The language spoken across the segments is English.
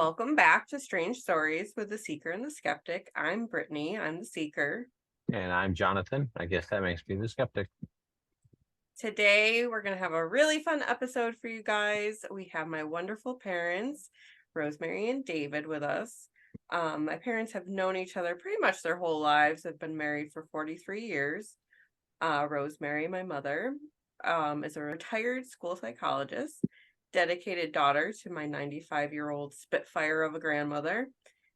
Welcome back to Strange Stories with the Seeker and the Skeptic. I'm Brittany. I'm the Seeker. And I'm Jonathan. I guess that makes me the skeptic. Today, we're going to have a really fun episode for you guys. We have my wonderful parents, Rosemary and David, with us. My parents have known each other pretty much their whole lives. They've been married for 43 years. Rosemary, my mother, is a retired school psychologist, dedicated daughter to my 95-year-old Spitfire of a grandmother,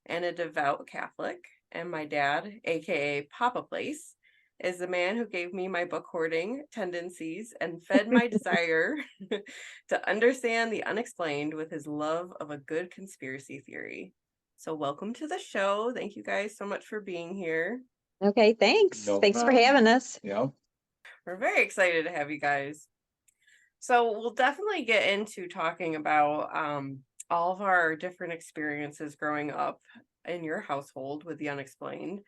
and a devout Catholic. And my dad, aka Papa Place, is the man who gave me my book hoarding tendencies and fed my desire to understand the unexplained with his love of a good conspiracy theory. So welcome to the show. Thank you guys so much for being here. Okay, thanks. No Thanks for problem. having us. Yeah. We're very excited to have you guys. So we'll definitely get into talking about all of our different experiences growing up in your household with the unexplained.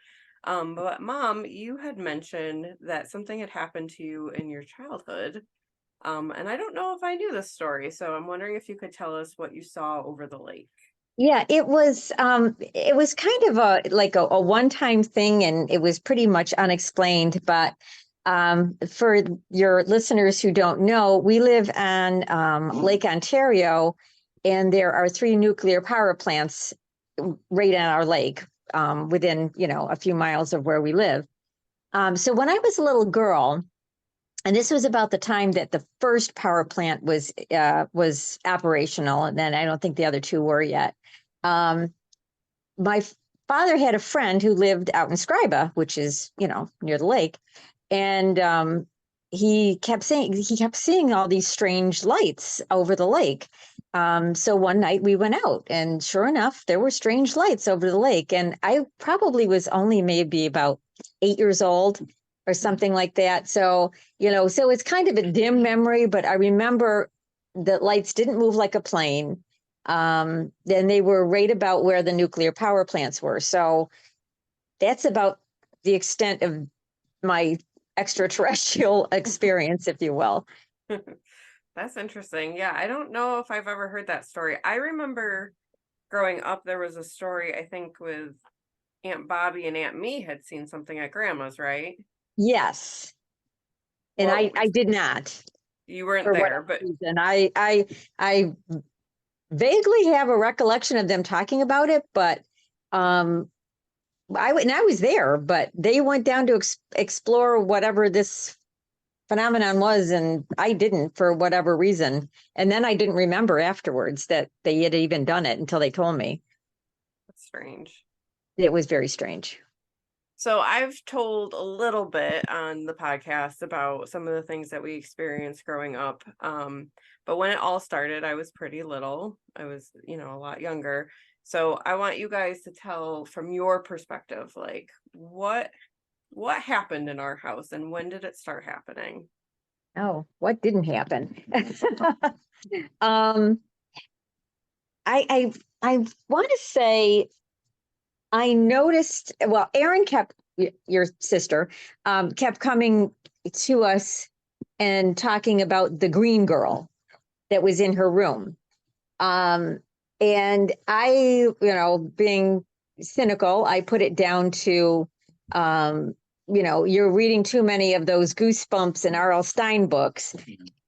But Mom, you had mentioned that something had happened to you in your childhood. And I don't know if I knew this story, so I'm wondering if you could tell us what you saw over the lake. Yeah, it was kind of a one-time thing, and it was pretty much unexplained. But for your listeners who don't know, we live on Lake Ontario, and there are 3 nuclear power plants right on our lake, within a few miles of where we live. So when I was a little girl, and this was about the time that the first power plant was operational, and then I don't think the other 2 were yet. My father had a friend who lived out in Scriba, which is near the lake, and he kept seeing all these strange lights over the lake. So one night we went out, and sure enough, there were strange lights over the lake. And I probably was only maybe about 8 years old or something like that. So it's kind of a dim memory, but I remember the lights didn't move like a plane. Then they were right about where the nuclear power plants were. So that's about the extent of my extraterrestrial experience, if you will. That's interesting. Yeah, I don't know if I've ever heard that story. I remember growing up, there was a story, I think, with Aunt Bobby and Aunt Me had seen something at Grandma's, right? Yes. And I did not. You weren't there, but reason. I vaguely have a recollection of them talking about it, but I was there, but they went down to explore whatever this phenomenon was, and I didn't for whatever reason. And then I didn't remember afterwards that they had even done it until they told me. That's strange. It was very strange. So I've told a little bit on the podcast about some of the things that we experienced growing up. But when it all started, I was pretty little. I was, a lot younger. So I want you guys to tell from your perspective, like what happened in our house and when did it start happening? Oh, what didn't happen? I want to say I noticed, well, Erin your sister, kept coming to us and talking about the green girl that was in her room. And I, being cynical, I put it down to, you're reading too many of those Goosebumps and R.L. Stine books.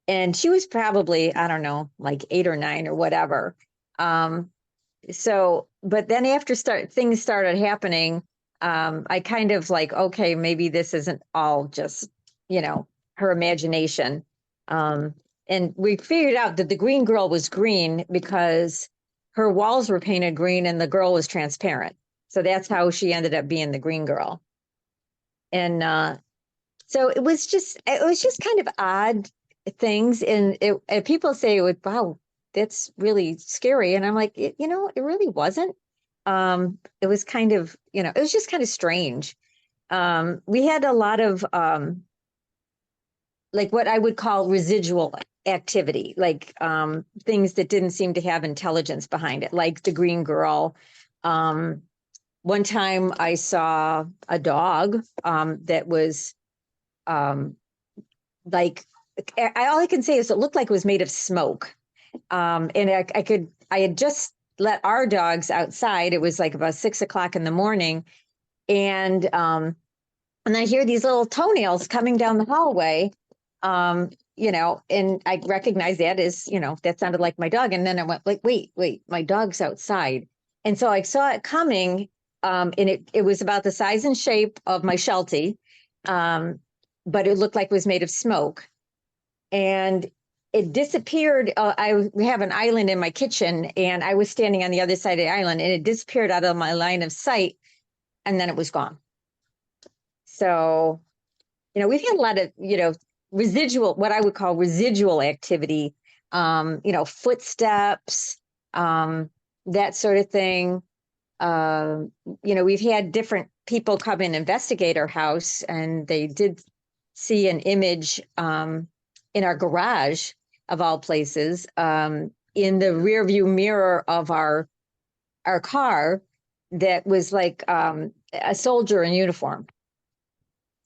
And she was probably, I don't know, like 8 or 9 or whatever. So, but then after things started happening, I kind of like, okay, maybe this isn't all just, her imagination. And we figured out that the green girl was green because her walls were painted green and the girl was transparent. So that's how she ended up being the green girl. And so it was just kind of odd things. And people say, wow, that's really scary. And I'm like, it really wasn't. It was kind of, it was just kind of strange. We had a lot of like what I would call residual activity, like things that didn't seem to have intelligence behind it, like the green girl. One time I saw a dog that was like, all I can say is it looked like it was made of smoke. And I had just let our dogs outside. It was like about 6 o'clock in the morning. And I hear these little toenails coming down the hallway. And I recognize that as, that sounded like my dog. And then I went like, wait, my dog's outside. And so I saw it coming. And it was about the size and shape of my Sheltie. But it looked like it was made of smoke. And it disappeared. We have an island in my kitchen, and I was standing on the other side of the island, and it disappeared out of my line of sight, and then it was gone. So, we've had a lot of, residual, what I would call residual activity, footsteps, that sort of thing. We've had different people come and investigate our house, and they did see an image in our garage, of all places, in the rear view mirror of our car, that was like a soldier in uniform.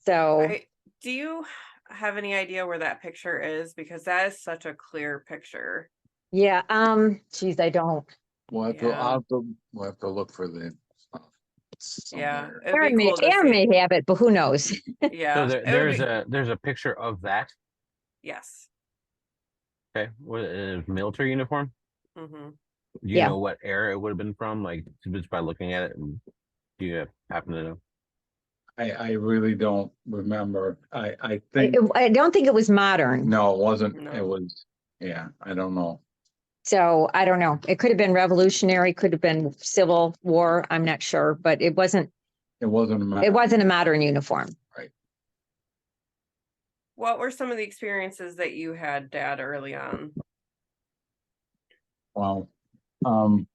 So do you have any idea where that picture is? Because that is such a clear picture. Yeah. Geez, I don't. We'll have to look for the stuff somewhere. It'd be cool to Aaron see. may have it, but who knows? Yeah. So there's a picture of that. Yes. Okay, what military uniform? Mm-hmm. Do you know what era it would have been from? Like just by looking at it, and do you happen to know? I really don't remember. I think I don't think it was modern. no, it wasn't. No. It was, I don't know. So I don't know. It could have been revolutionary, could have been Civil War. I'm not sure, but it wasn't It wasn't a modern uniform. right. What were some of the experiences that you had, Dad, early on? Well, the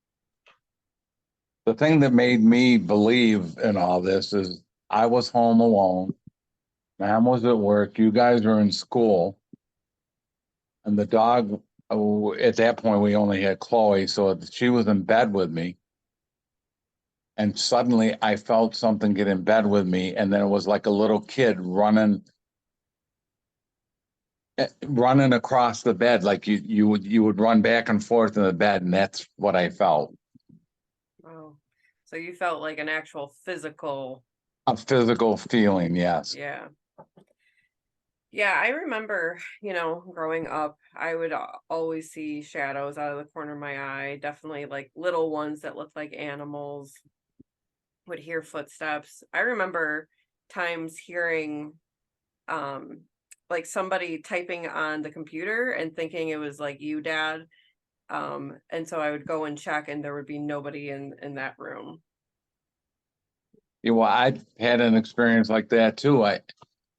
thing that made me believe in all this is I was home alone. Mom was at work. You guys were in school. And the dog, at that point, we only had Chloe. So she was in bed with me. And suddenly I felt something get in bed with me. And then it was like a little kid running across the bed. Like you would run back and forth in the bed. And that's what I felt. Oh, so you felt like an actual A physical feeling, yes. Yeah. Yeah, I remember, growing up, I would always see shadows out of the corner of my eye, definitely like little ones that looked like animals, would hear footsteps. I remember times hearing like somebody typing on the computer and thinking it was like you, Dad. And so I would go and check, and there would be nobody in that room. Yeah, well, I had an experience like that too.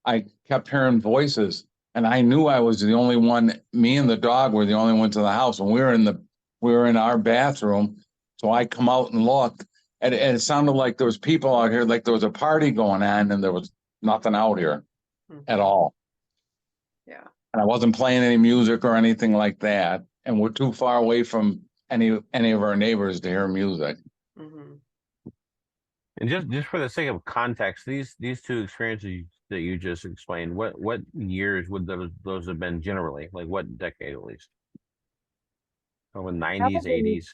I kept hearing voices, and I knew I was the only one. Me and the dog were the only ones in the house, and we were in our bathroom. So I come out and look, and it sounded like there was people out here, like there was a party going on, and there was nothing out here at all. Yeah. And I wasn't playing any music or anything like that, and we're too far away from any of our neighbors to hear music. Mm-hmm. And just for the sake of context, these two experiences that you just explained, what years would those have been generally? Like what decade at least? Oh, in 90s, 80s?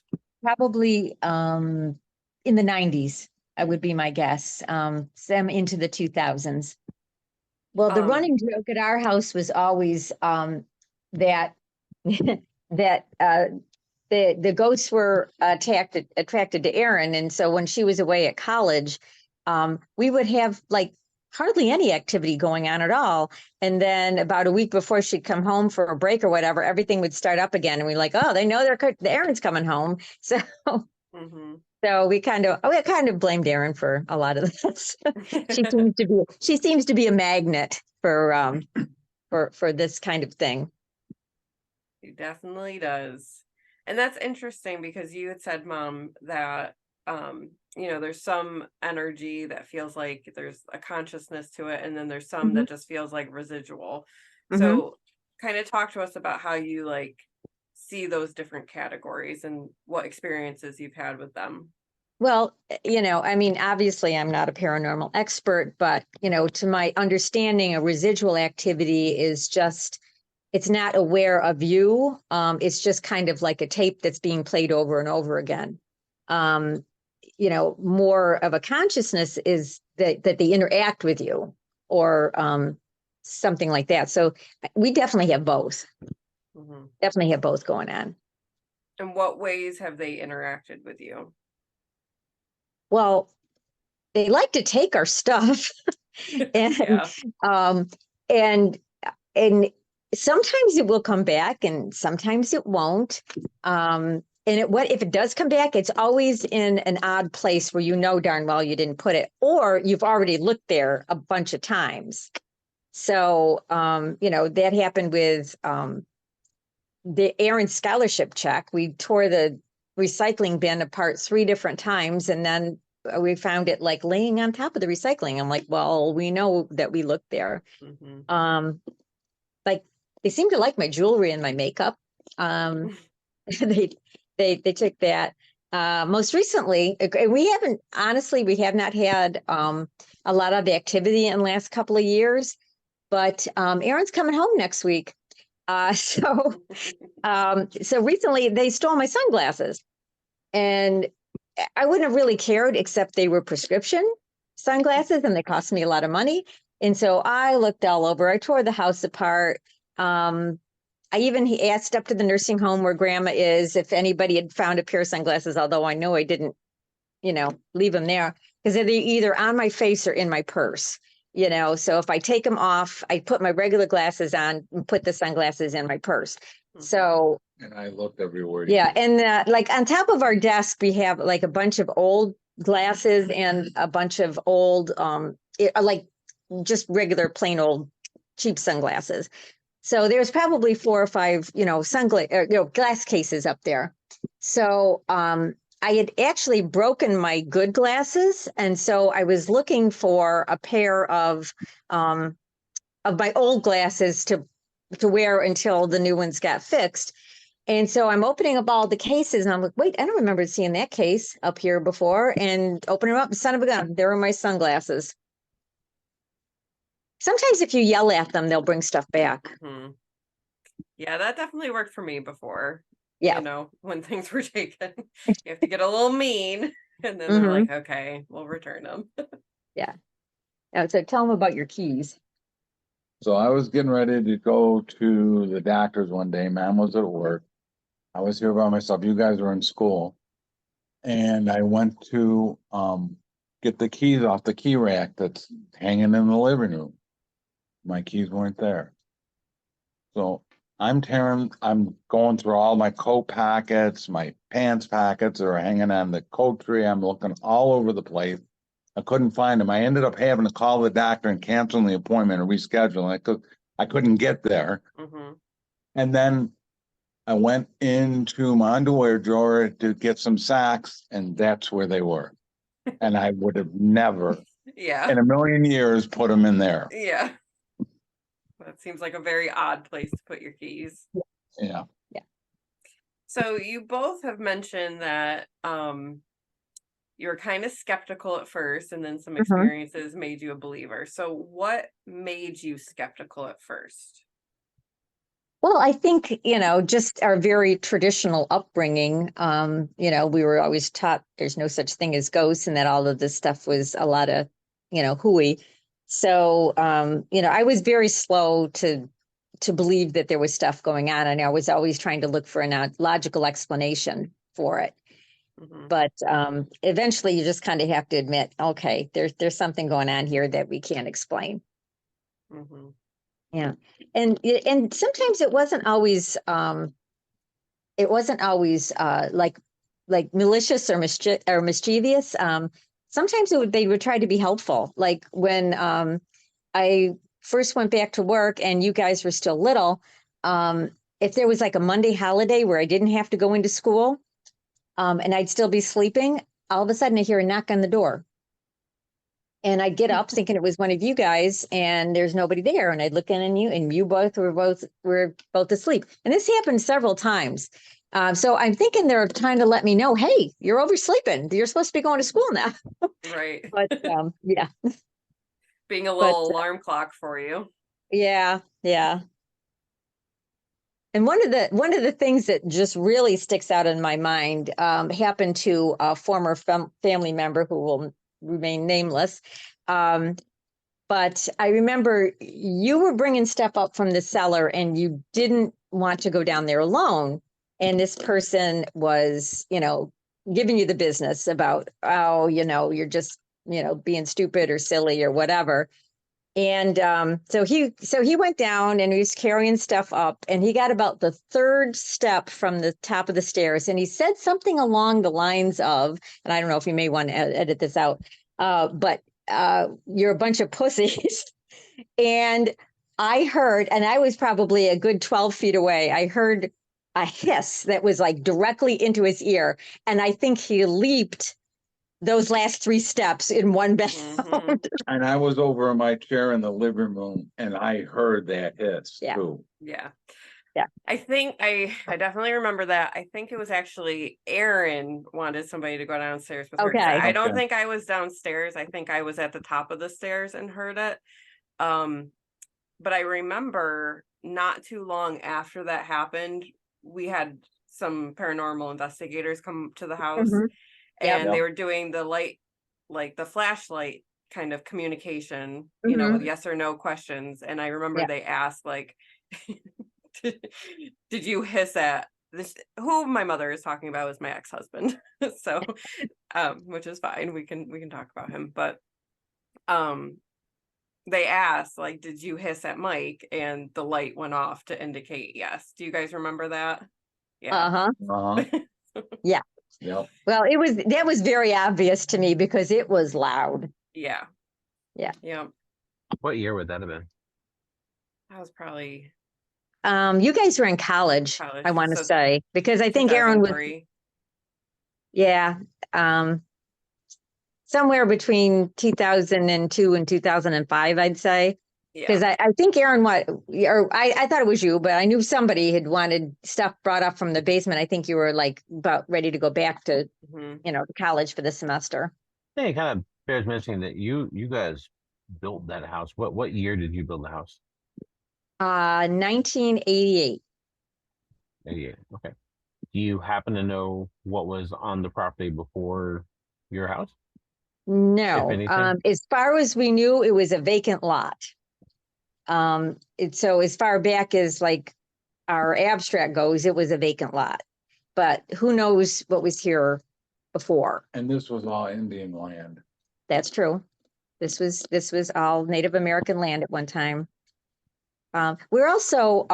Probably in the 90s, I would be my guess. Some into the 2000s. Well, the running joke at our house was always that that the ghosts were attracted to Erin. And so when she was away at college, we would have like hardly any activity going on at all. And then about a week before she'd come home for a break or whatever, everything would start up again. And we're like, oh, they know the Erin's coming home. So, so we kind of blamed Erin for a lot of this. she seems to be a magnet for this kind of thing. She definitely does. And that's interesting because you had said, Mom, that there's some energy that feels like there's a consciousness to it, and then there's some that just feels like residual. So kind of talk to us about how you like see those different categories and what experiences you've had with them. Well, I mean, obviously I'm not a paranormal expert, but, to my understanding, a residual activity is just it's not aware of you. It's just kind of like a tape that's being played over and over again. You know, more of a consciousness is that they interact with you, or something like that. So we definitely have both. Mhm. Definitely have both going on. In what ways have they interacted with you? Well, they like to take our stuff, and Yeah. um, and and sometimes it will come back, and sometimes it won't. And what if it does come back? It's always in an odd place where you know darn well you didn't put it, or you've already looked there a bunch of times. So, you know, that happened with the Aaron scholarship check. We tore the recycling bin apart 3 different times, and then we found it like laying on top of the recycling. I'm like, well, we know that we looked there. Mhm. Like they seem to like my jewelry and my makeup. They they took that. Most recently, we haven't, honestly, we have not had a lot of activity in the last couple of years, but Aaron's coming home next week. So recently they stole my sunglasses, and I wouldn't have really cared, except they were prescription sunglasses and they cost me a lot of money. And so I looked all over. I tore the house apart. I even asked up to the nursing home where grandma is if anybody had found a pair of sunglasses, although I know I didn't, you know, leave them there, because they're either on my face or in my purse, you know. So if I take them off, I put my regular glasses on and put the sunglasses in my purse. Mhm. So And I looked everywhere. yeah, and like on top of our desk, we have like a bunch of old glasses and a bunch of old, like just regular plain old cheap sunglasses. So there's probably 4 or 5, you know, glass cases up there. So I had actually broken my good glasses, and so I was looking for a pair of my old glasses to wear until the new ones got fixed. And so I'm opening up all the cases, and I'm like, wait, I don't remember seeing that case up here before. And open them up, son of a gun, there were my sunglasses. Sometimes if you yell at them, they'll bring stuff back. Mhm. Yeah, that definitely worked for me before. Yeah. You know, when things were taken, you have to get a little mean, and then they're Mhm. like, okay, we'll return them. Yeah. So tell them about your keys. So I was getting ready to go to the doctor's one day. Mom was at work. I was here by myself. You guys were in school. And I went to get the keys off the key rack that's hanging in the living room. My keys weren't there. So I'm going through all my coat pockets, my pants pockets that are hanging on the coat tree. I'm looking all over the place. I couldn't find them. I ended up having to call the doctor and canceling the appointment and rescheduling it because I couldn't get there. Mhm. And then I went into my underwear drawer to get some socks, and that's where they were. And I would have never Yeah. in a million years put them in there. Yeah. That seems like a very odd place to put your keys. Yeah. So you both have mentioned that you were kind of skeptical at first, and then some experiences made you a believer. So what made you skeptical at first? Well, I think, you know, just our very traditional upbringing, you know, we were always taught there's no such thing as ghosts, and that all of this stuff was a lot of, you know, hooey. So, you know, I was very slow to believe that there was stuff going on, and I was always trying to look for a logical explanation for it. Mhm. But eventually you just kind of have to admit, okay, there's something going on here that we can't explain. Mhm. Yeah. And sometimes it wasn't always like malicious or mischievous. Sometimes they would try to be helpful. Like when I first went back to work and you guys were still little, if there was like a Monday holiday where I didn't have to go into school, and I'd still be sleeping, all of a sudden I hear a knock on the door. And I'd get up thinking it was one of you guys, and there's nobody there. And I'd look in on you, and you were both asleep. And this happened several times. So I'm thinking they're trying to let me know, hey, you're oversleeping. You're supposed to be going to school now. Right. But yeah, Being a but little alarm clock for you. yeah. And one of the things that just really sticks out in my mind happened to a former family member who will remain nameless. But I remember you were bringing stuff up from the cellar and you didn't want to go down there alone. And this person was, giving you the business about, oh, you're just, being stupid or silly or whatever. And so he went down and he was carrying stuff up and he got about the third step from the top of the stairs and he said something along the lines of, and I don't know if you may want to edit this out, but you're a bunch of pussies. And I heard, and I was probably a good 12 feet away, I heard a hiss that was like directly into his ear. And I think he leaped those last three steps in one bound. Mhm. And I was over in my chair in the living room and I heard that hiss Yeah. too. Yeah. Yeah. I think I definitely remember that. I think it was actually Aaron wanted somebody to go downstairs with her. 'Cause Okay. I don't Okay. think I was downstairs. I think I was at the top of the stairs and heard it. But I remember not too long after that happened, we had some paranormal investigators come to the house Mhm. Yep. and they were doing the light, like the flashlight kind of communication, Mhm. with yes or no questions. And I remember Yeah. they asked like, did you hiss at this? Who my mother is talking about is my ex-husband. So, which is fine. We can talk about him, but, they asked like, did you hiss at Mike? And the light went off to indicate yes. Do you guys remember that? Yeah. Uh-huh. Uh-huh. Yeah. Yep. Well, that was very obvious to me because it was loud. Yeah. Yeah. Yeah. What year would that have been? That was probably You guys were in college, college. I want to So say, because I think Aaron was, 2003. yeah, somewhere between 2002 and 2005, I'd say. Because Yeah. I think Aaron, I thought it was you, but I knew somebody had wanted stuff brought up from the basement. I think you were like about ready to go back to, Mhm. to college for the semester. Yeah, it kind of bears mentioning that you guys built that house. What year did you build the house? 1988. 88. Okay. Do you happen to know what was on the property before your house, if No, anything? as far as we knew, it was a vacant lot. So as far back as like our abstract goes, it was a vacant lot. But who knows what was here before? And this was all Indian land. That's true. This was all Native American land at one time. We're also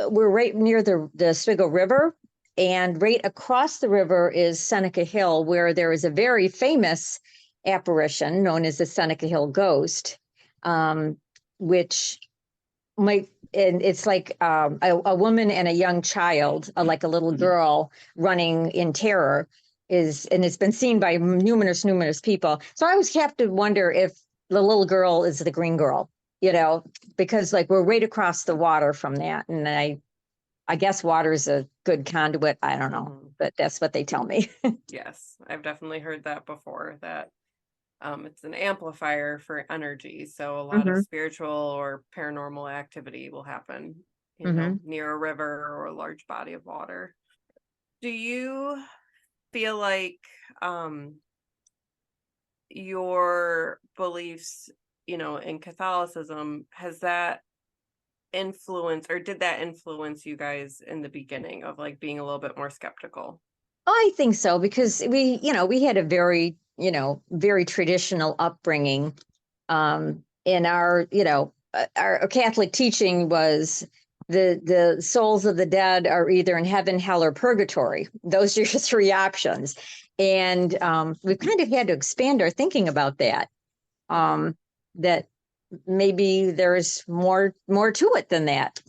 we're right near the Oswego River, and right across the river is Seneca Hill, where there is a very famous apparition known as the Seneca Hill Ghost, which might, and it's like a woman and a young child, like a little girl running in terror, and it's been seen by numerous people. So I always have to wonder if the little girl is the green girl, because like we're right across the water from that, and I guess water is a good conduit. I don't know, Mhm. but that's what they tell me. Yes, I've definitely heard that before, that it's an amplifier for energy. So a lot of Mhm. spiritual or paranormal activity will happen, Mhm. near a river or a large body of water. Do you feel like your beliefs, in Catholicism, has that influence, or did that influence you guys in the beginning of like being a little bit more skeptical? I think so because we had a very, very traditional upbringing. In our Catholic teaching was the souls of the dead are either in heaven, hell, or purgatory. Those are your three options. And we've kind of had to expand our thinking about that. That maybe there's more to it than that.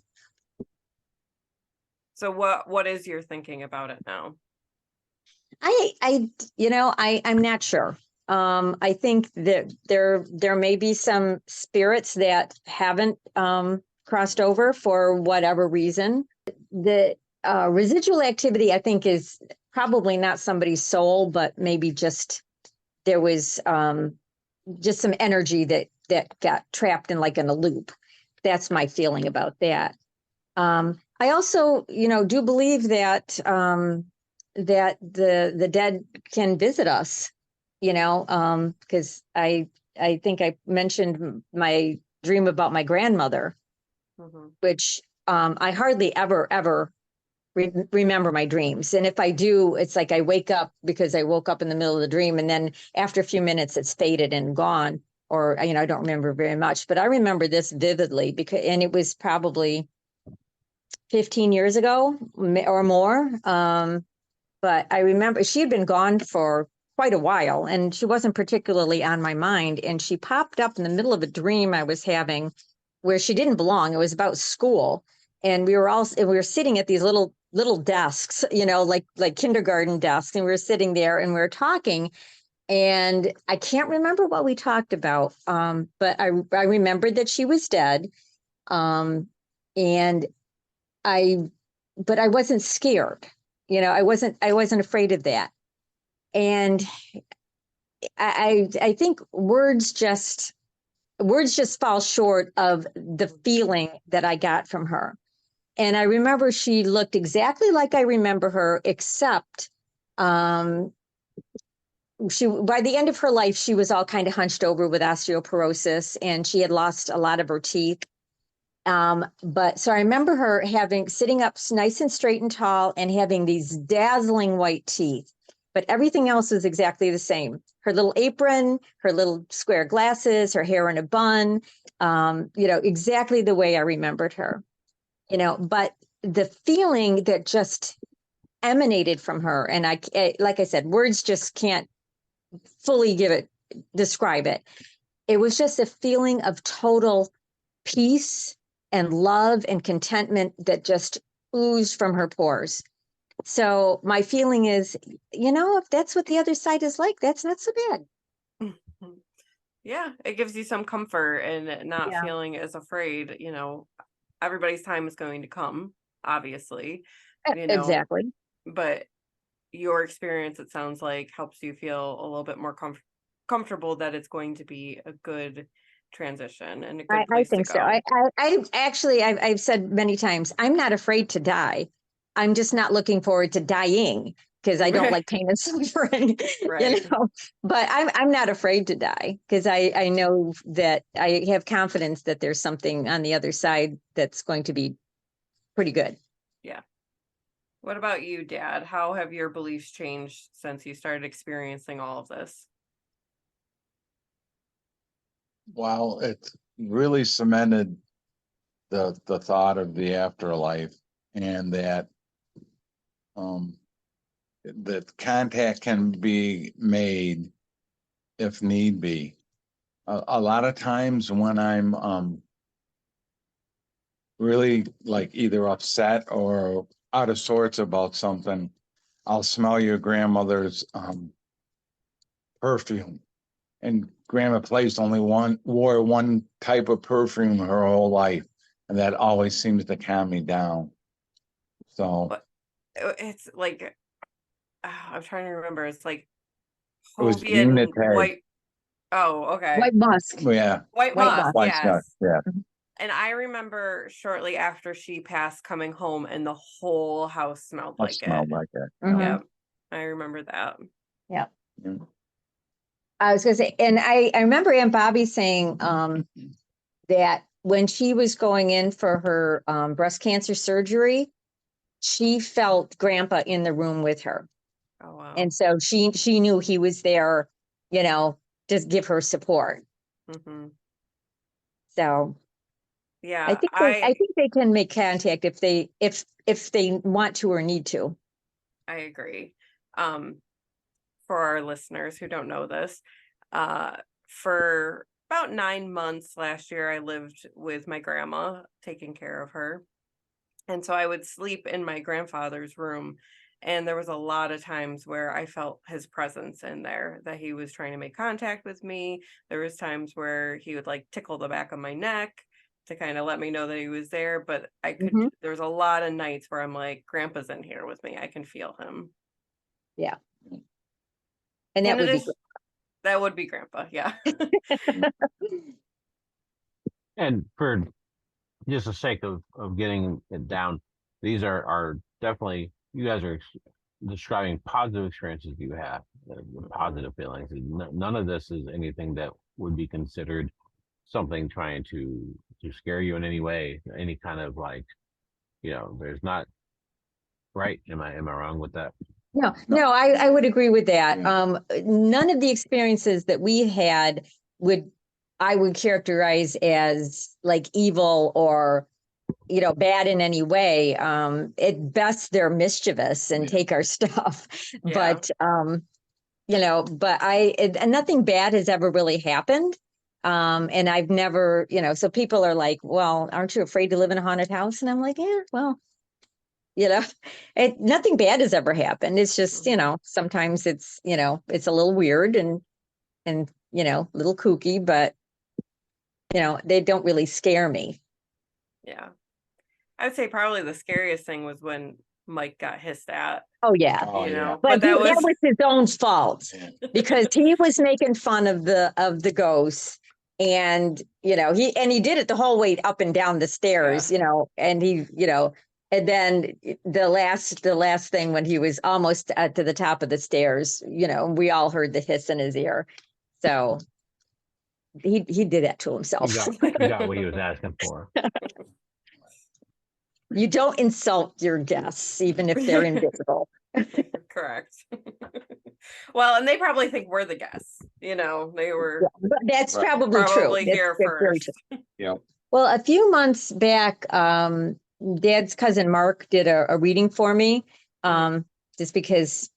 So what is your thinking about it now? I'm not sure. I think that there may be some spirits that haven't crossed over for whatever reason. The residual activity, I think, is probably not somebody's soul, but maybe just there was just some energy that got trapped in a loop. That's my feeling about that. I also, do believe that that the dead can visit us, because I think I mentioned my dream about my grandmother, Mm-hmm. which I hardly ever remember my dreams. And if I do, it's like I wake up because I woke up in the middle of the dream, and then after a few minutes it's faded and gone, or I don't remember very much. But I remember this vividly and it was probably 15 years ago or more. But I remember she had been gone for quite a while, and she wasn't particularly on my mind. And she popped up in the middle of a dream I was having where she didn't belong. It was about school. And we were sitting at these little desks, like kindergarten desks. And we were sitting there and we were talking. And I can't remember what we talked about. But I remembered that she was dead. And but I wasn't scared. I wasn't afraid of that. And I think words just fall short of the feeling that I got from her. And I remember she looked exactly like I remember her, except by the end of her life, she was all kind of hunched over with osteoporosis, and she had lost a lot of her teeth. But so I remember her sitting up nice and straight and tall and having these dazzling white teeth, but everything else was exactly the same. Her little apron, her little square glasses, her hair in a bun, exactly the way I remembered her, but the feeling that just emanated from her. And like I said, words just can't fully describe it. It was just a feeling of total peace and love and contentment that just oozed from her pores. So my feeling is, if that's what the other side is like, that's not so bad. Yeah, it gives you some comfort and not Yeah. feeling as afraid. Everybody's time is going to come, obviously, Exactly. but your experience, it sounds like, helps you feel a little bit more comfortable that it's going to be a good transition and a good I place to think so. go. I actually, I've said many times, I'm not afraid to die. I'm just not looking forward to dying because I don't like pain and suffering, Right. But I'm not afraid to die because I know that I have confidence that there's something on the other side that's going to be pretty good. Yeah. What about you, Dad? How have your beliefs changed since you started experiencing all of this? Well, it really cemented the thought of the afterlife, and that that contact can be made if need be. A lot of times when I'm really like either upset or out of sorts about something, I'll smell your grandmother's perfume. And Grandma Place wore one type of perfume her whole life, and that always seems to calm me down. So But it's like, I'm trying to remember. It's like it was Hovian Unitary. white. Oh, okay. White musk. Yeah, White White musk, musk. white stuff. yes. Yeah. And I remember shortly after she passed coming home and the whole house smelled Must like smell it. like that. Mhm. Yeah, I remember that. Yeah. Yeah. I was going to say, and I remember Aunt Bobby saying that when she was going in for her breast cancer surgery, she felt Grandpa in the room with her. Oh, wow. And so she knew he was there, to give her support. Mm-hmm. So Yeah, I think they can make contact if they want to or need to. I agree. For our listeners who don't know this, for about 9 months last year, I lived with my grandma, taking care of her. And so I would sleep in my grandfather's room. And there was a lot of times where I felt his presence in there, that he was trying to make contact with me. There was times where he would like tickle the back of my neck to kind of let me know that he was there. But Mhm. there was a lot of nights where I'm like, Grandpa's in here with me. I can feel him. Yeah. And that would be good. That would be Grandpa. Yeah. And for just the sake of getting it down, these are definitely, you guys are describing positive experiences you have, positive feelings. None of this is anything that would be considered something trying to scare you in any way, any kind of like, there's not, right? Am I wrong with that? No, I would agree with that. Yeah. None of the experiences that we had I would characterize as like evil or, bad in any way. At best, they're mischievous and Yeah. take our stuff. Yeah. But, and nothing bad has ever really happened. And I've never, so people are like, well, aren't you afraid to live in a haunted house? And I'm like, yeah, well, you know, nothing bad has ever happened. It's just, sometimes it's a little weird and, a little kooky, but, they don't really scare me. Yeah. I would say probably the scariest thing was when Mike got hissed at, Oh, yeah. Oh, you yeah. know, But but that that was, was his own fault Yeah. because he was making fun of the ghosts. And, he did it the whole way up and down the stairs, and and then the last thing when he was almost to the top of the stairs, we all heard the hiss in his ear. So he did that to You himself. got what he was asking for. You don't insult your guests, even if they're invisible. correct. Well, and they probably think we're the guests, they were But that's Right. probably true. probably here That's very first. true. Yeah. Well, a few months back, Dad's cousin Mark did a reading for me, just because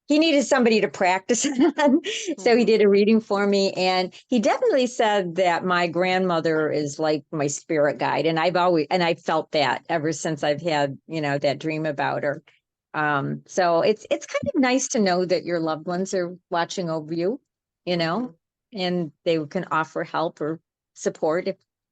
he needed somebody to practice on. So he Mhm. did a reading for me, and he definitely said that my grandmother is like my spirit guide, and I felt that ever since I've had, that dream about her. So it's kind of nice to know that your loved ones are watching over you, Mhm. and they can offer help or support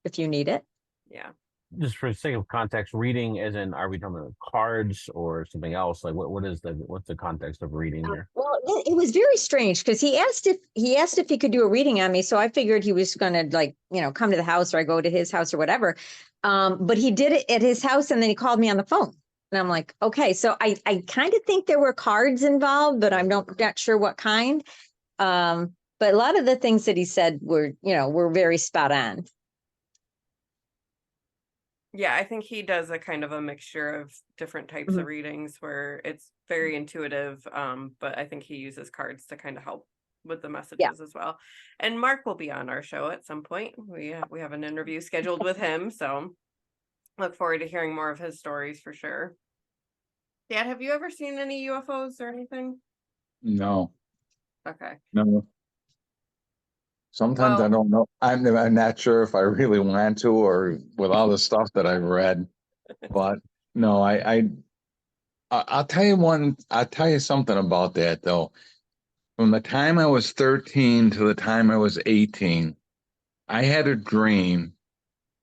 if you need it. Yeah. Just for the sake of context, reading as in, are we talking about cards or something else? Like what's the context of reading here? Well, it was very strange because he asked if he could do a reading on me. So I figured he was going to come to the house or I go to his house or whatever. But he did it at his house and then he called me on the phone. And I'm like, okay, so I kind of think there were cards involved, but I'm not sure what kind. But a lot of the things that he said were very spot on. Yeah, I think he does a kind of a mixture of different types of readings where it's very intuitive, but I think he uses cards to kind of help with the messages as well. And Mark will be on our show at some point. We have an interview scheduled with him, so look forward to hearing more of his stories for sure. Dad, have you ever seen any UFOs or anything? No, Okay. no. Sometimes I Well, don't know. I'm not sure if I really want to, or with all the stuff that I've read. But no, I'll tell you one. I'll tell you something about that though. From the time I was 13 to the time I was 18, I had a dream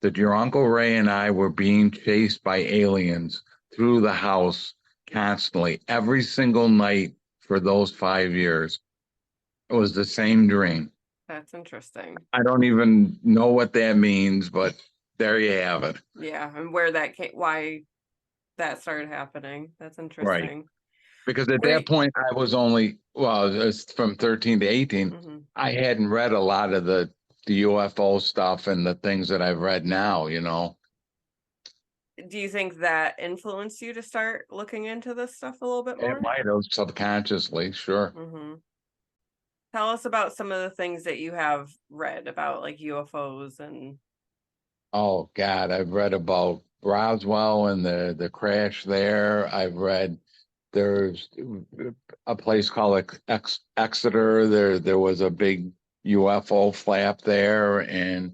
that your Uncle Ray and I were being chased by aliens through the house constantly, every single night for those 5 years. It was the same dream. that's interesting. I don't even know what that means, but there you have it. Yeah, and where that came, why that started happening. That's Right. interesting. Because at Were that point, I was only, well, it's from 13 to 18. Mhm. I hadn't read a lot of the UFO stuff and the things that I've read now, Do you think that influenced you to start looking into this stuff a little bit It more? might have subconsciously, sure. Mm-hmm. Tell us about some of the things that you have read about, like UFOs and. Oh God, I've read about Roswell and the crash there. I've read there's a place called Exeter. There was a big UFO flap there, and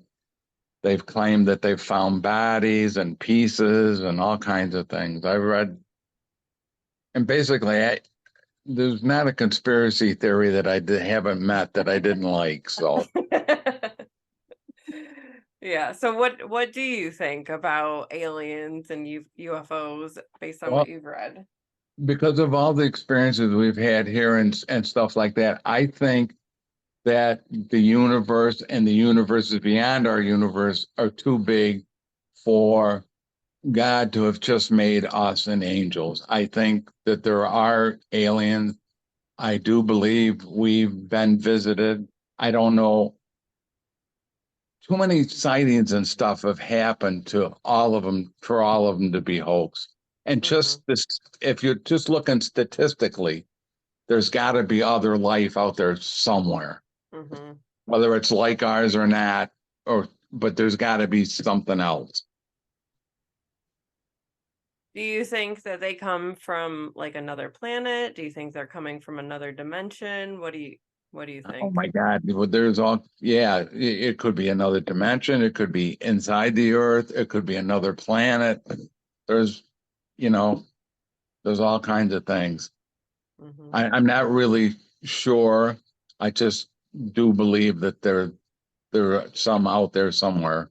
they've claimed that they've found bodies and pieces and all kinds of things. I've read, and basically, there's not a conspiracy theory that haven't met that I didn't like. So. Yeah. So what do you think about aliens and UFOs based on Well, what you've read? because of all the experiences we've had here and stuff like that, I think that the universe and the universes beyond our universe are too big for God to have just made us and angels. I think that there are aliens. I do believe we've been visited. I don't know. Too many sightings and stuff have happened to all of them, for all of them to be hoax. And just this, if you're just looking statistically, there's got to be other life out there somewhere, Mm-hmm. whether it's like ours or not, but there's got to be something else. Do you think that they come from like another planet? Do you think they're coming from another dimension? What do you Oh think? my God. Well, there's all, yeah, it could be another dimension. It could be inside the earth. It could be another planet. There's, you know, there's all kinds of things. Mm-hmm. I'm not really sure. I just do believe that there are some out there somewhere,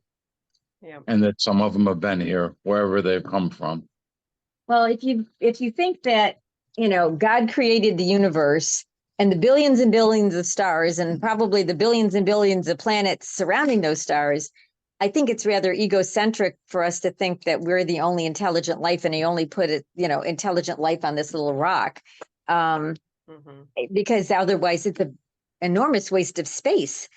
Yeah. and that some of them have been here, wherever they've come from. Well, if you think that, God created the universe and the billions and billions of stars and probably the billions and billions of planets surrounding those stars, I think it's rather egocentric for us to think that we're the only intelligent life and he only put it, intelligent life on this little rock. Because otherwise it's an enormous waste of space.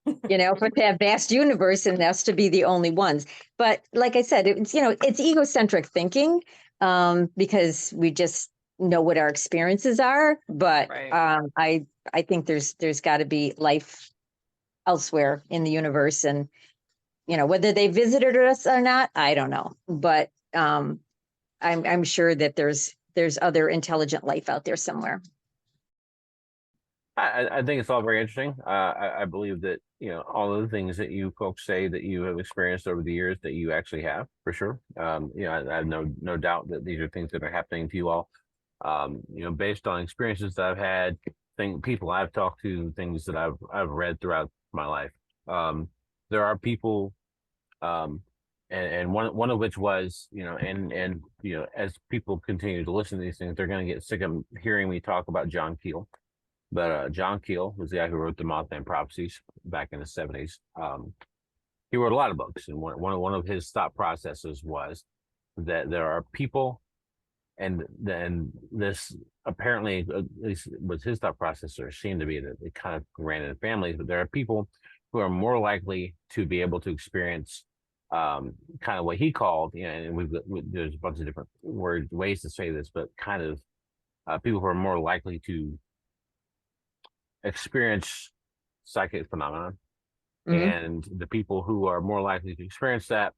For that vast universe and us to be the only ones. But like I said, it's egocentric thinking, because we just know what our experiences are. But Right. I think there's got to be life elsewhere in the universe, and whether they visited us or not, I don't know. But I'm sure that there's other intelligent life out there somewhere. I think it's all very interesting. I believe that, all of the things that you folks say that you have experienced over the years that you actually have, for sure. I have no doubt that these are things that are happening to you all. Based on experiences that I've had, people I've talked to, things that I've read throughout my life. There are people, and one of which was, as people continue to listen to these things, they're going to get sick of hearing me talk about John Keel. But John Keel was the guy who wrote the Mothman Prophecies back in the 70s. He wrote a lot of books, and one of his thought processes was that there are people, and then this apparently, at least was his thought process, or seemed to be, that it kind of ran in families, but there are people who are more likely to be able to experience kind of what he called, and there's a bunch of different ways to say this, but kind of people who are more likely to experience psychic phenomenon, and the people who are more likely to experience that,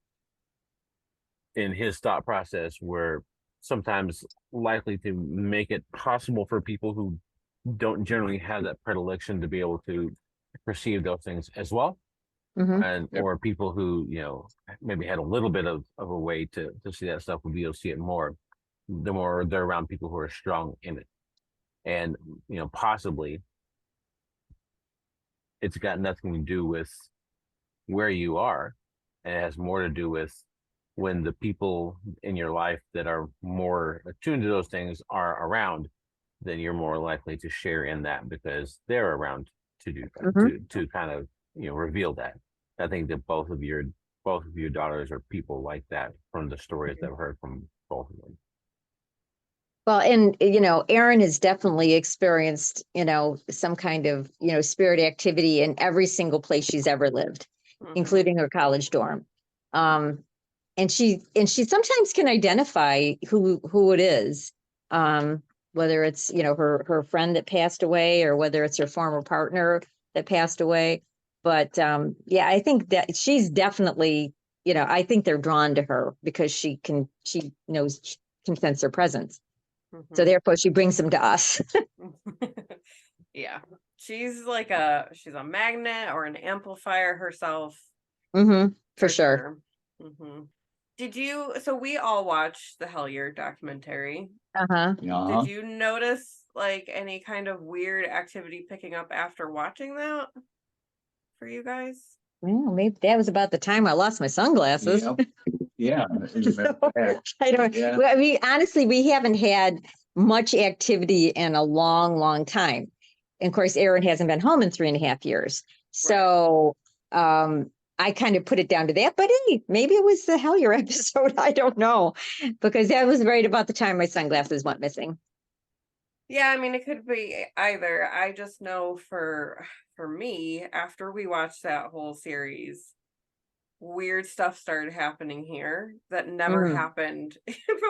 in his thought process, were sometimes likely to make it possible for people who don't generally have that predilection to be able to perceive those things as well. And or people who maybe had a little bit of a way to see that stuff, will be able to see it more the more they're around people who are strong in it. And possibly it's got nothing to do with where you are, and it has more to do with when the people in your life that are more attuned to those things are around, then you're more likely to share in that because they're around to do to kind of reveal that. I think that both of your daughters are people like that, from the stories that I've heard from both of them. Well, and Erin has definitely experienced some kind of spirit activity in every single place she's ever lived, including her college dorm. And she sometimes can identify who it is, whether it's her friend that passed away, or whether it's her former partner that passed away. But yeah, I think that she's definitely, I think they're drawn to her because she knows, she can sense her presence. So therefore she brings them to us. Yeah, she's a magnet or an amplifier herself. For sure. So we all watched the Hellier documentary. Uh-huh. Did you notice any kind of weird activity picking up after watching that for you guys? Well, maybe that was about the time I lost my sunglasses. Yeah. I don't. Yeah. Well, I mean, honestly, we haven't had much activity in a long, long time. And of course, Erin hasn't been home in 3.5 years. So I I kind of put it down to that, but hey, maybe it was the Hellier episode. I don't know, because that was right about the time my sunglasses went missing. Yeah, I mean, it could be either. I just know for me, after we watched that whole series, weird stuff started happening here that never Mm, happened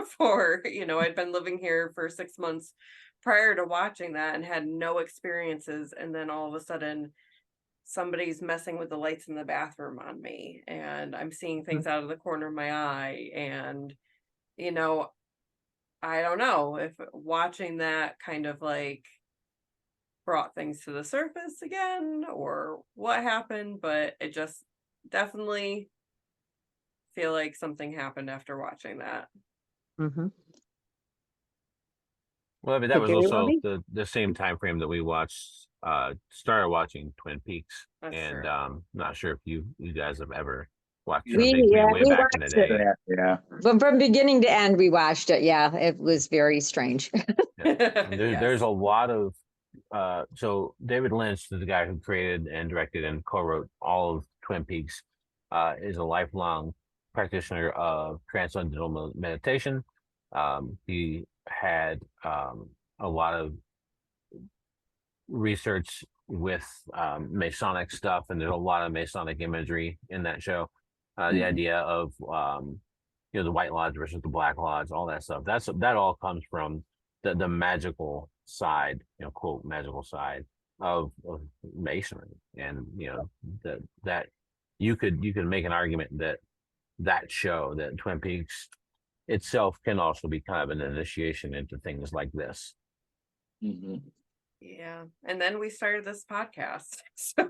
before. I'd been living here for 6 months prior to watching that and had no experiences, and then all of a sudden somebody's messing with the lights in the bathroom on me, and I'm seeing things out of the corner of my eye, and you know I don't know if watching that kind of like brought things to the surface again or what happened, but it just definitely feel like something happened after watching that. mm-hmm. Well, I mean, that Could was very well also be. the same time frame that we started watching Twin Peaks. That's And true. not sure if you guys have ever watched Twin Peaks, We way we back in the watched it day. Yeah. from beginning to end. We watched it. Yeah, it was very strange. Yeah. And there's Yes. a lot of so David Lynch, the guy who created and directed and co-wrote all of Twin Peaks, is a lifelong practitioner of transcendental meditation. He had a lot of research with Masonic stuff, and there's a lot of Masonic imagery in that show. The idea of the White Lodge versus the Black Lodge, all that stuff. That all comes from the magical side, quote magical side of Masonry, and that you could make an argument that show that Twin Peaks itself can also be kind of an initiation into things like this. Mm-hmm. Yeah. And then we started this podcast. So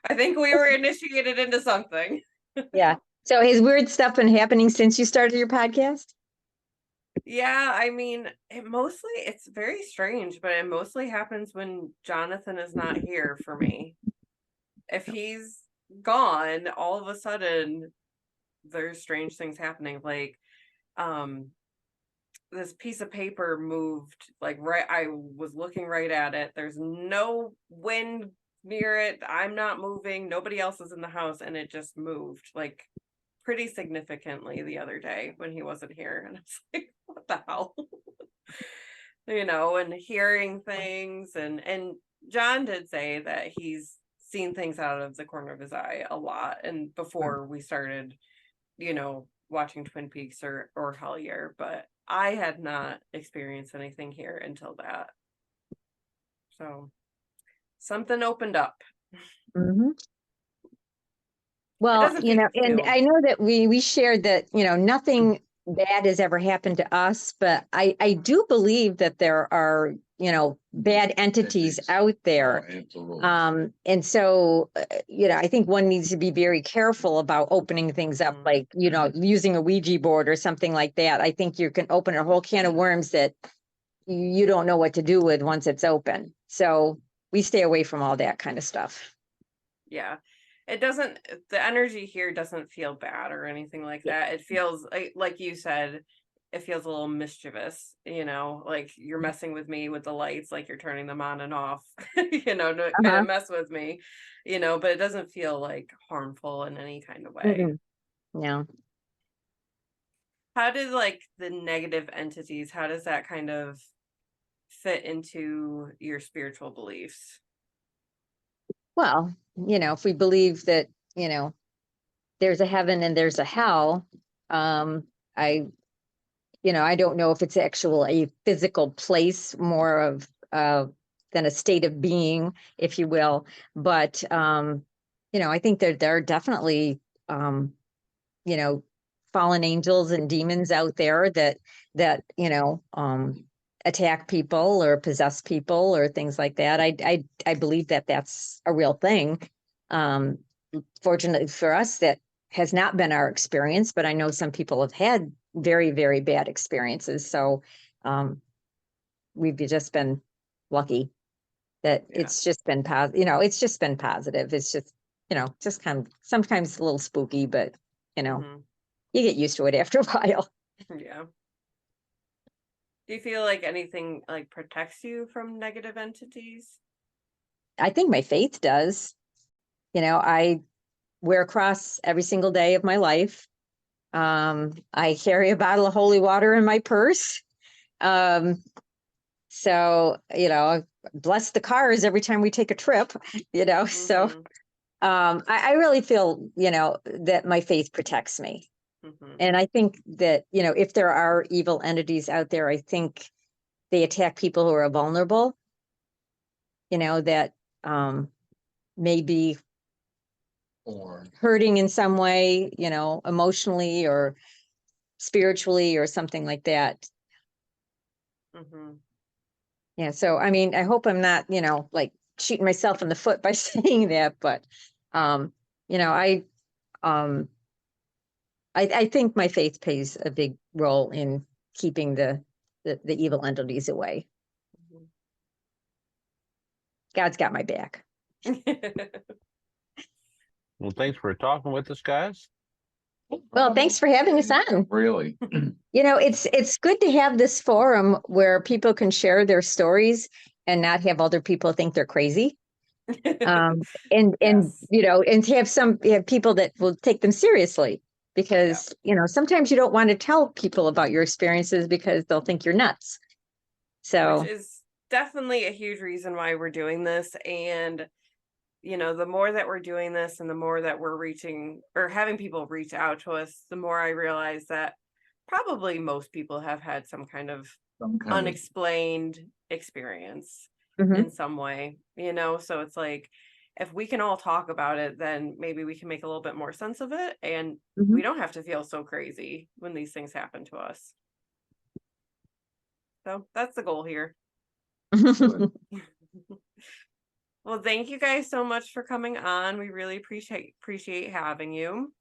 I think we were initiated into something. Yeah. So has weird stuff been happening since you started your podcast? Yeah, I mean, it's very strange, but it mostly happens when Jonathan is not here for me. If he's gone, all of a sudden there's strange things happening. Like, um, this piece of paper moved, like I was looking right at it. There's no wind near it. I'm not moving. Nobody else is in the house, and it just moved like pretty significantly the other day when he wasn't here. And I was like, what the hell? And hearing things, and John did say that he's seen things out of the corner of his eye a lot, and before we started watching Twin Peaks or Hellier, but I had not experienced anything here until that. So something opened up. Mm-hmm. It Well, doesn't and feel I know that we shared that, nothing bad has ever happened to us, but I do believe that there are, bad entities out there. Oh, absolutely. And so, I think one needs to be very careful about opening things up, like, using a Ouija board or something like that. I think you can open a whole can of worms that you don't know what to do with once it's open. So we stay away from all that kind of stuff. yeah. It doesn't, the energy here doesn't feel bad or anything like that. It feels like you said, it feels a little mischievous, like you're messing with me with the lights, like you're turning them on and off, to kind Uh-huh. of mess with me, but it doesn't feel like harmful in any kind of way. No. How did like the negative entities, how does that kind of fit into your spiritual beliefs? Well, if we believe that, there's a heaven and there's a hell, I, I don't know if it's a physical place, more of than a state of being, if you will. But I think there are definitely you know, fallen angels and demons out there that attack people or possess people or things like that. I believe that that's a real thing. Um, Fortunately for us, that has not been our experience, but I know some people have had very, very bad experiences. So we've just been lucky that it's just been positive. It's just been positive. It's just, just kind of sometimes a little spooky, but Mhm. you get used to it after a while. Yeah. Do you feel like anything like protects you from negative entities? I think my faith does. I wear a cross every single day of my life. I carry a bottle of holy water in my purse. So, bless the cars every time we take a trip, so, Mhm. I really feel, that my faith protects me. Mhm. And I think that, if there are evil entities out there, I think they attack people who are vulnerable, that, may be Or hurting in some way, emotionally or spiritually or something like that. Mhm. Yeah. So, I mean, I hope I'm not, like shooting myself in the foot by saying that, but, um, I, um, I think my faith plays a big role in keeping the evil entities away. God's got my back. Well, thanks for talking with us, guys. Well, thanks for having us on. really. It's good to have this forum where people can share their stories and not have other people think they're crazy. And Yes. and to have people that will take them seriously, because sometimes you don't want to tell people about your experiences because they'll think you're nuts. Which So is definitely a huge reason why we're doing this. And, the more that we're doing this and the more that we're reaching or having people reach out to us, the more I realize that probably most people have had some kind of Some kind of unexplained experience mhm. in some way, so it's like if we can all talk about it, then maybe we can make a little bit more sense of it, and Mhm. we don't have to feel so crazy when these things happen to us. So that's the goal here. Well, thank you guys so much for coming on. We really appreciate having you.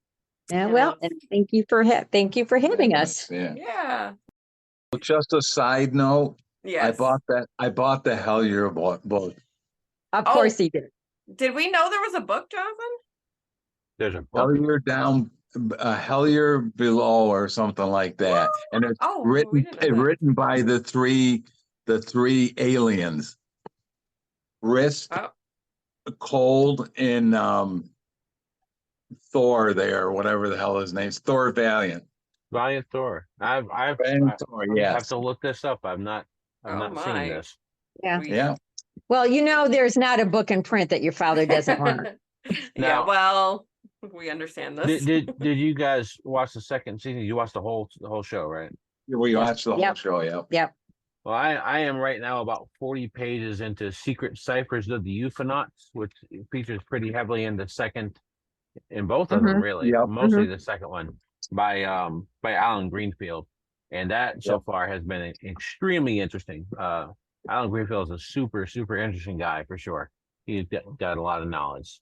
Yeah, And well, and thank you for having us. Yeah. yeah. Just a side note, I Yes. bought the Hellier book. Of Oh, course he did. did we know there was a book, Jonathan? There's a book. Hellier down, Hellier below, or something like that, and it's Oh, we didn't know that. written by the three aliens, Risk, Oh, Cold, and Thor. There, whatever the hell his name's, Thor Valiant. Valiant Thor. Valiant Thor, I have yes. to look this up. I've not oh seen my. this. Yeah. Yeah. Well, there's not a book in print that your father doesn't want. Yeah, Now- well, we understand this. Did you guys watch the second season? You watched the whole show, right? We watched the whole Yep. show, yeah. Yep. Well, I am right now about 40 pages into Secret Ciphers of the Euphonauts, which features pretty heavily in the second, in both of them, really. Yep. Mostly the second one by Alan Greenfield. And that so far has been extremely interesting. Alan Greenfield is a super, super interesting guy for sure. He's got a lot of knowledge.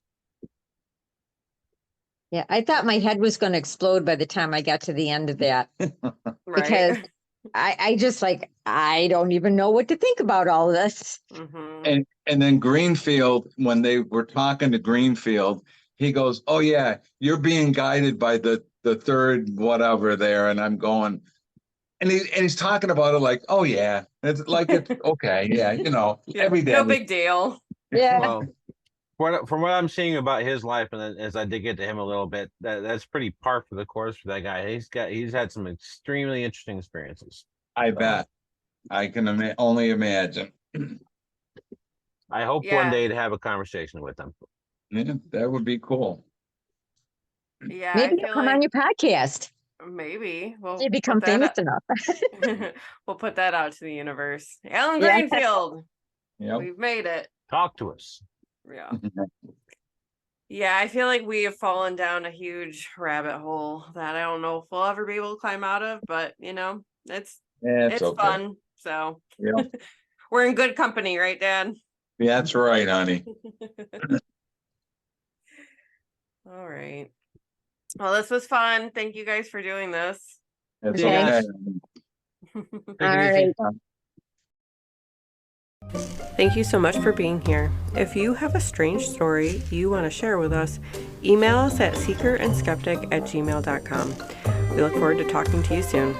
Yeah, I thought my head was going to explode by the time I got to the end of that, because Right. I just I don't even know what to think about all of this. Mhm. And then Greenfield, when they were talking to Greenfield, he goes, "Oh yeah, you're being guided by the third whatever there," and I'm going, and he's talking about it like, "Oh yeah, it's like it's okay, yeah, Yeah, every day." no big deal. Yeah. Well, from what I'm seeing about his life, and then as I did get to him a little bit, that's pretty par for the course for that guy. He's had some extremely interesting experiences. I bet. I can only imagine. I hope one Yeah. day to have a conversation with him. Yeah, that would be cool. Yeah, I Maybe feel he'll come like on your podcast. maybe we'll You become put that famous enough. we'll put that out to the universe. Alan Yeah. Greenfield, Yep. we've made it. Talk to us. Yeah. Yeah, I feel like we have fallen down a huge rabbit hole that I don't know if we'll ever be able to climb out of, but it's It's okay. fun. So Yep. we're in good company, right, Dad? Yeah, that's right, honey. All right. Well, this was fun. Thank you guys for doing this. It's Okay. okay. Take All it easy. right. Thank you so much for being here. If you have a strange story you want to share with us, email us at seekerandskeptic@gmail.com. We look forward to talking to you soon.